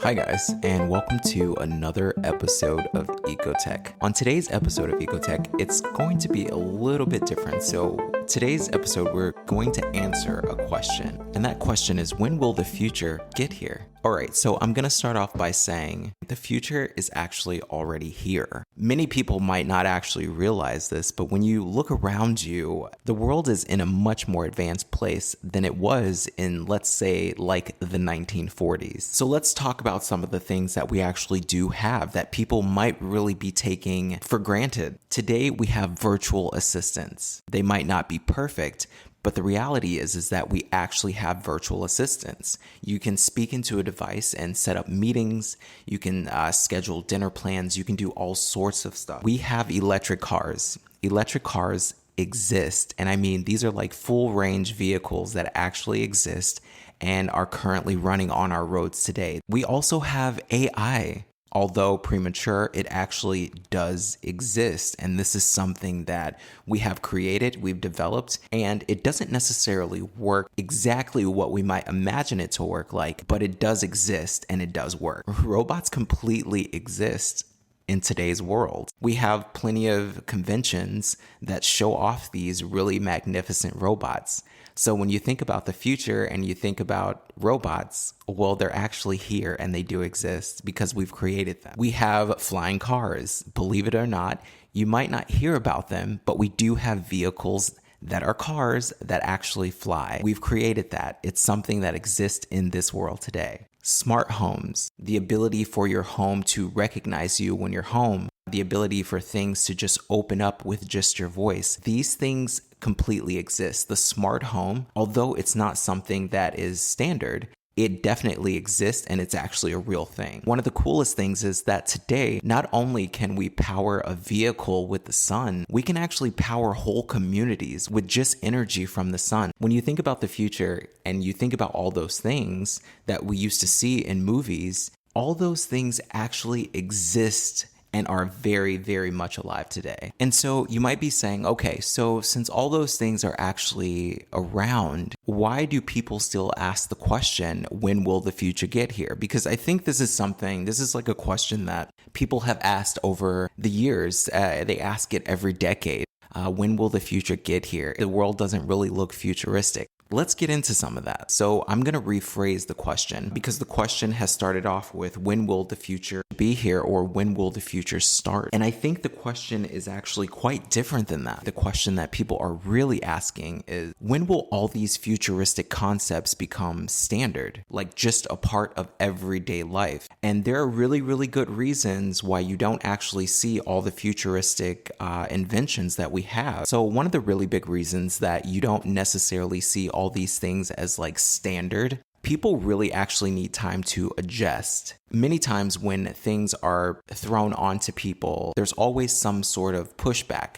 Hi guys, and welcome to another episode of Ecotech. On today's episode of Ecotech, it's going to be a little bit different. So today's episode, we're going to answer a question. And that question is, when will the future get here? All right, so I'm going to start off by saying the future is actually already here. Many people might not actually realize this, but when you look around you, the world is in a much more advanced place than it was in, let's say, like the 1940s. So let's talk about some of the things that we actually do have that people might really be taking for granted. Today, we have virtual assistants. They might not be perfect, but the reality is that we actually have virtual assistants. You can speak into a device and set up meetings. You can schedule dinner plans. You can do all sorts of stuff. We have electric cars. Electric cars exist. And I mean, these are like full range vehicles that actually exist and are currently running on our roads today. We also have AI. Although premature, it actually does exist. And this is something that we have created, we've developed, and it doesn't necessarily work exactly what we might imagine it to work like, but it does exist and it does work. Robots completely exist in today's world. We have plenty of conventions that show off these really magnificent robots. So when you think about the future and you think about robots, well, they're actually here and they do exist because we've created them. We have flying cars. Believe it or not, you might not hear about them, but we do have vehicles that are cars that actually fly. We've created that. It's something that exists in this world today. Smart homes, the ability for your home to recognize you when you're home, the ability for things to just open up with just your voice. These things completely exist. The smart home, although it's not something that is standard, it definitely exists and it's actually a real thing. One of the coolest things is that today, not only can we power a vehicle with the sun, we can actually power whole communities with just energy from the sun. When you think about the future and you think about all those things that we used to see in movies, all those things actually exist and are very, very much alive today. And so you might be saying, okay, so since all those things are actually around, why do people still ask the question, when will the future get here? Because I think this is like a question that people have asked over the years. They ask it every decade. When will the future get here? The world doesn't really look futuristic. Let's get into some of that. So I'm going to rephrase the question because the question has started off with, when will the future be here, or when will the future start? And I think the question is actually quite different than that. The question that people are really asking is, when will all these futuristic concepts become standard, like just a part of everyday life? And there are really, really good reasons why you don't actually see all the futuristic inventions that we have. So one of the really big reasons that you don't necessarily see all these things as like standard, people really actually need time to adjust. Many times when things are thrown onto people, there's always some sort of pushback.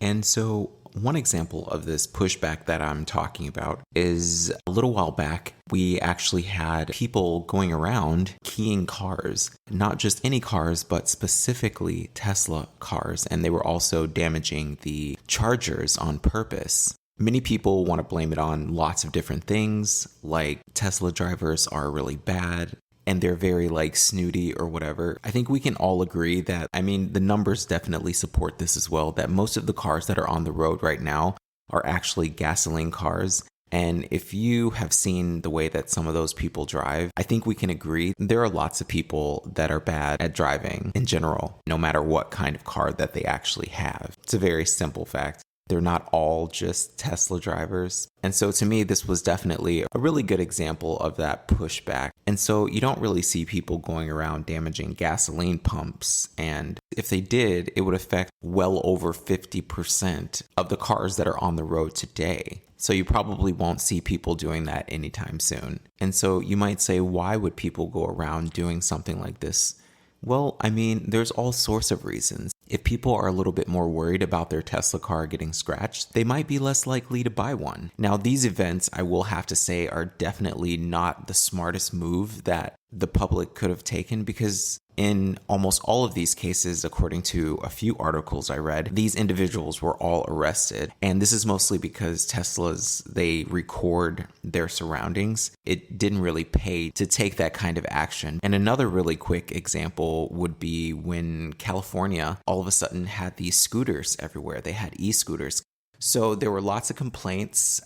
And so one example of this pushback that I'm talking about is a little while back, we actually had people going around keying cars, not just any cars, but specifically Tesla cars. And they were also damaging the chargers on purpose. Many people want to blame it on lots of different things, like Tesla drivers are really bad and they're very like snooty or whatever. I think we can all agree that, the numbers definitely support this as well, that most of the cars that are on the road right now are actually gasoline cars. And if you have seen the way that some of those people drive, I think we can agree there are lots of people that are bad at driving in general, no matter what kind of car that they actually have. It's a very simple fact. They're not all just Tesla drivers. And so to me, this was definitely a really good example of that pushback. And so you don't really see people going around damaging gasoline pumps. And if they did, it would affect well over 50% of the cars that are on the road today. So you probably won't see people doing that anytime soon. And so you might say, why would people go around doing something like this? Well, there's all sorts of reasons. If people are a little bit more worried about their Tesla car getting scratched, they might be less likely to buy one. Now, these events, I will have to say, are definitely not the smartest move that the public could have taken, because in almost all of these cases, according to a few articles I read, these individuals were all arrested. And this is mostly because Teslas, they record their surroundings. It didn't really pay to take that kind of action. And another really quick example would be when California all of a sudden had these scooters everywhere. They had e-scooters. So there were lots of complaints.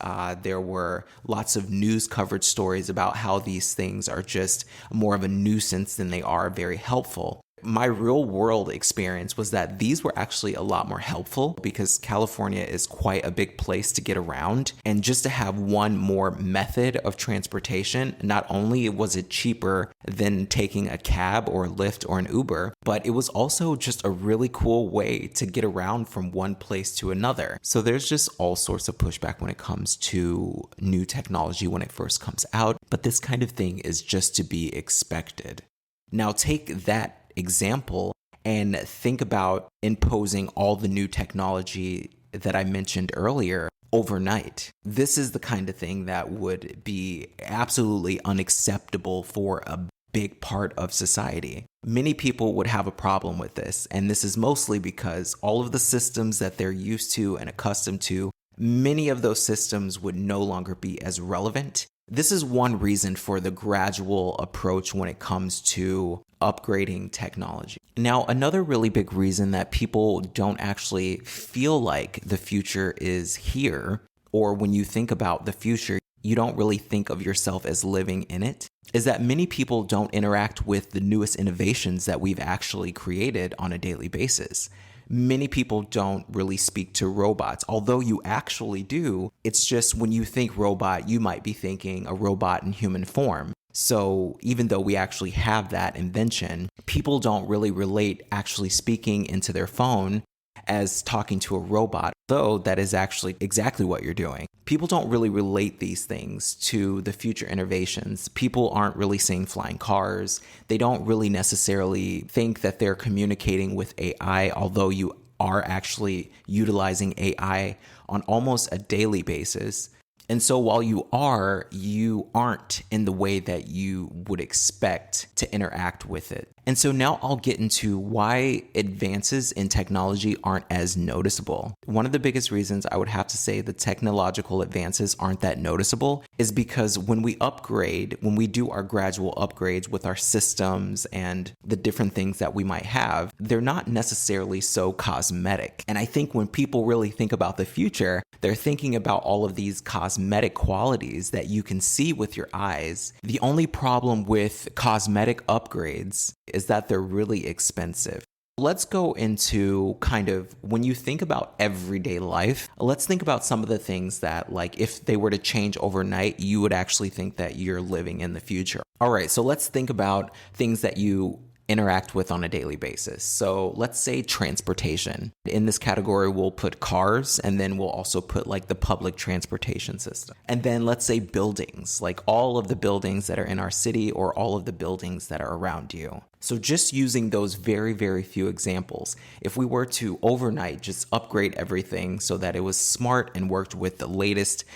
There were lots of news coverage stories about how these things are just more of a nuisance than they are very helpful. My real world experience was that these were actually a lot more helpful because California is quite a big place to get around. And just to have one more method of transportation, not only was it cheaper than taking a cab or a Lyft or an Uber, but it was also just a really cool way to get around from one place to another. So there's just all sorts of pushback when it comes to new technology when it first comes out. But this kind of thing is just to be expected. Now take that example and think about imposing all the new technology that I mentioned earlier overnight. This is the kind of thing that would be absolutely unacceptable for a big part of society. Many people would have a problem with this, and this is mostly because all of the systems that they're used to and accustomed to, many of those systems would no longer be as relevant. This is one reason for the gradual approach when it comes to upgrading technology. Now, another really big reason that people don't actually feel like the future is here, or when you think about the future, you don't really think of yourself as living in it, is that many people don't interact with the newest innovations that we've actually created on a daily basis. Many people don't really speak to robots, although you actually do. It's just when you think robot, you might be thinking a robot in human form. So even though we actually have that invention, people don't really relate actually speaking into their phone as talking to a robot, though that is actually exactly what you're doing. People don't really relate these things to the future innovations. People aren't really seeing flying cars. They don't really necessarily think that they're communicating with AI, although you are actually utilizing AI on almost a daily basis. And so while you aren't in the way that you would expect to interact with it. And so now I'll get into why advances in technology aren't as noticeable. One of the biggest reasons I would have to say the technological advances aren't that noticeable is because when we do our gradual upgrades with our systems and the different things that we might have, they're not necessarily so cosmetic. And I think when people really think about the future, they're thinking about all of these cosmetic qualities that you can see with your eyes. The only problem with cosmetic upgrades is that they're really expensive. Let's go into kind of when you think about everyday life, let's think about some of the things that, like, if they were to change overnight, you would actually think that you're living in the future. All right, so let's think about things that you interact with on a daily basis. So let's say transportation. In this category, we'll put cars, and then we'll also put like the public transportation system. And then let's say buildings, like all of the buildings that are in our city or all of the buildings that are around you. So just using those very, very few examples, if we were to overnight just upgrade everything so that it was smart and worked with the latest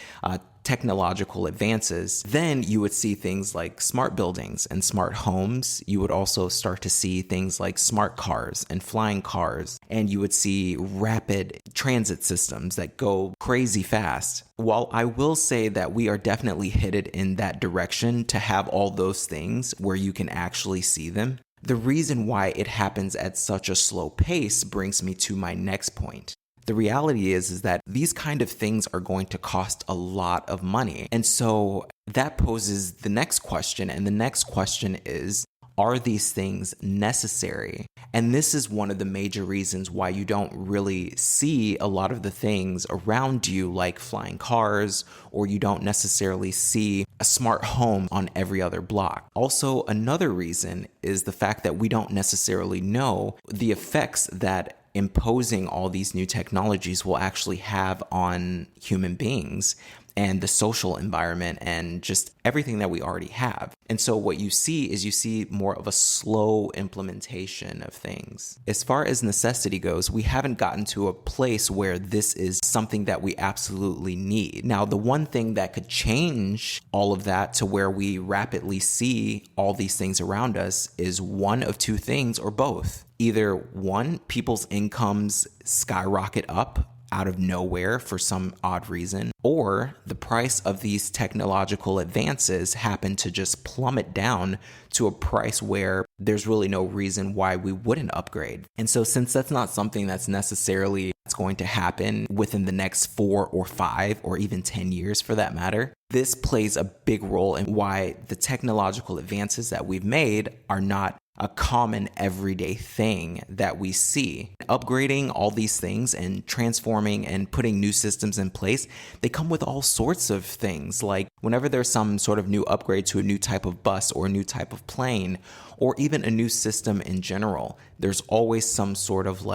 technological advances, then you would see things like smart buildings and smart homes. You would also start to see things like smart cars and flying cars, and you would see rapid transit systems that go crazy fast. While I will say that we are definitely headed in that direction to have all those things where you can actually see them, the reason why it happens at such a slow pace brings me to my next point. The reality is that these kind of things are going to cost a lot of money. And so that poses the next question. And the next question is, are these things necessary? And this is one of the major reasons why you don't really see a lot of the things around you, like flying cars, or you don't necessarily see a smart home on every other block. Also, another reason is the fact that we don't necessarily know the effects that imposing all these new technologies will actually have on human beings. and the social environment and just everything that we already have. And so what you see more of a slow implementation of things. As far as necessity goes, we haven't gotten to a place where this is something that we absolutely need. Now, the one thing that could change all of that to where we rapidly see all these things around us is one of two things or both. Either one, people's incomes skyrocket up out of nowhere for some odd reason, or the price of these technological advances happen to just plummet down to a price where there's really no reason why we wouldn't upgrade. And so since that's not something that's necessarily going to happen within the next 4 or 5 or even 10 years for that matter, this plays a big role in why the technological advances that we've made are not a common everyday thing that we see. Upgrading all these things and transforming and putting new systems in place, they come with all sorts of things. Like whenever there's some sort of new upgrade to a new type of bus or a new type of plane, or even a new system in general, there's always some sort of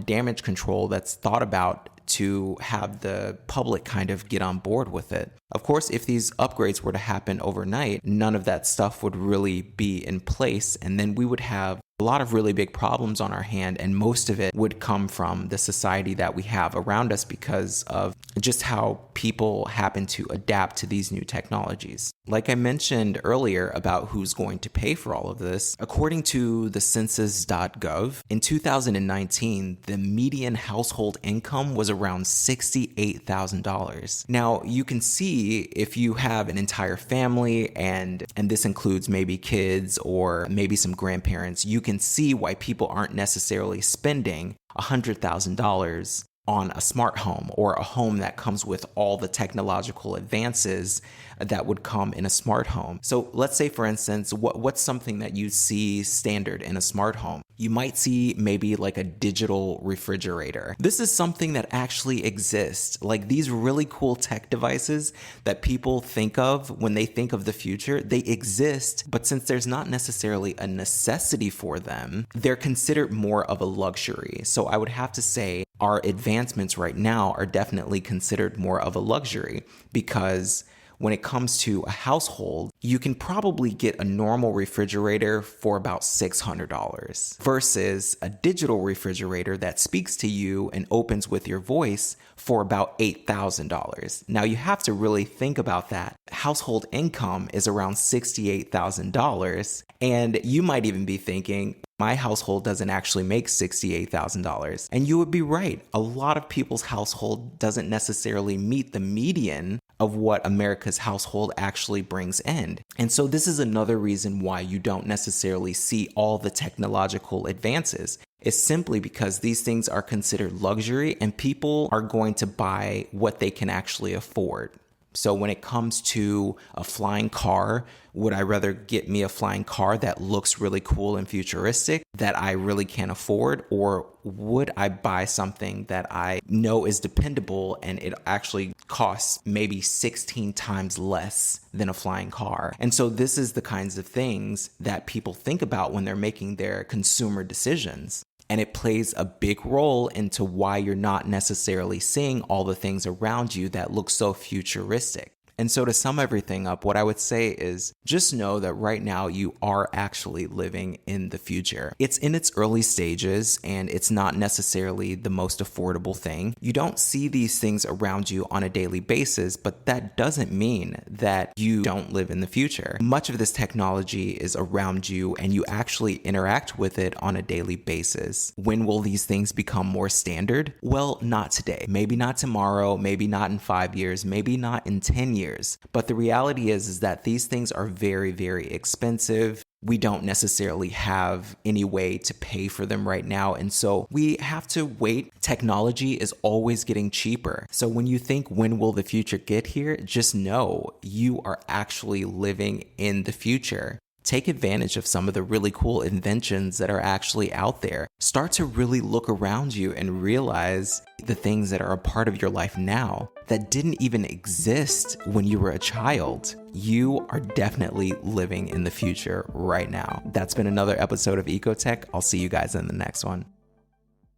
damage control that's thought about to have the public kind of get on board with it. Of course, if these upgrades were to happen overnight, none of that stuff would really be in place, and then we would have a lot of really big problems on our hand, and most of it would come from the society that we have around us because of just how people happen to adapt to these new technologies. Like I mentioned earlier about who's going to pay for all of this, according to the census.gov, in 2019, the median household income was around $68,000. Now, you can see if you have an entire family, and this includes maybe kids or maybe some grandparents, you can see why people aren't necessarily spending $100,000 on a smart home or a home that comes with all the technological advances that would come in a smart home. So let's say, for instance, what's something that you see standard in a smart home? You might see maybe like a digital refrigerator. This is something that actually exists. Like these really cool tech devices that people think of when they think of the future, they exist, but since there's not necessarily a necessity for them, they're considered more of a luxury. So I would have to say our advancements right now are definitely considered more of a luxury, because when it comes to a household, you can probably get a normal refrigerator for about $600 versus a digital refrigerator that speaks to you and opens with your voice for about $8,000. Now you have to really think about that. Household income is around $68,000, and you might even be thinking, my household doesn't actually make $68,000. And you would be right. A lot of people's household doesn't necessarily meet the median of what America's household actually brings in. And so this is another reason why you don't necessarily see all the technological advances. It's simply because these things are considered luxury and people are going to buy what they can actually afford. So when it comes to a flying car, would I rather get me a flying car that looks really cool and futuristic that I really can't afford? Or would I buy something that I know is dependable and it actually costs maybe 16 times less than a flying car? And so this is the kinds of things that people think about when they're making their consumer decisions. And it plays a big role into why you're not necessarily seeing all the things around you that look so futuristic. And so to sum everything up, what I would say is just know that right now you are actually living in the future. It's in its early stages and it's not necessarily the most affordable thing. You don't see these things around you on a daily basis, but that doesn't mean that you don't live in the future. Much of this technology is around you and you actually interact with it on a daily basis. When will these things become more standard? Well, not today. Maybe not tomorrow, maybe not in 5 years, maybe not in 10 years. But the reality is that these things are very, very expensive. We don't necessarily have any way to pay for them right now. And so we have to wait. Technology is always getting cheaper. So when you think, when will the future get here? Just know you are actually living in the future. Take advantage of some of the really cool inventions that are actually out there. Start to really look around you and realize the things that are a part of your life now that didn't even exist when you were a child. You are definitely living in the future right now. That's been another episode of Ecotech. I'll see you guys in the next one.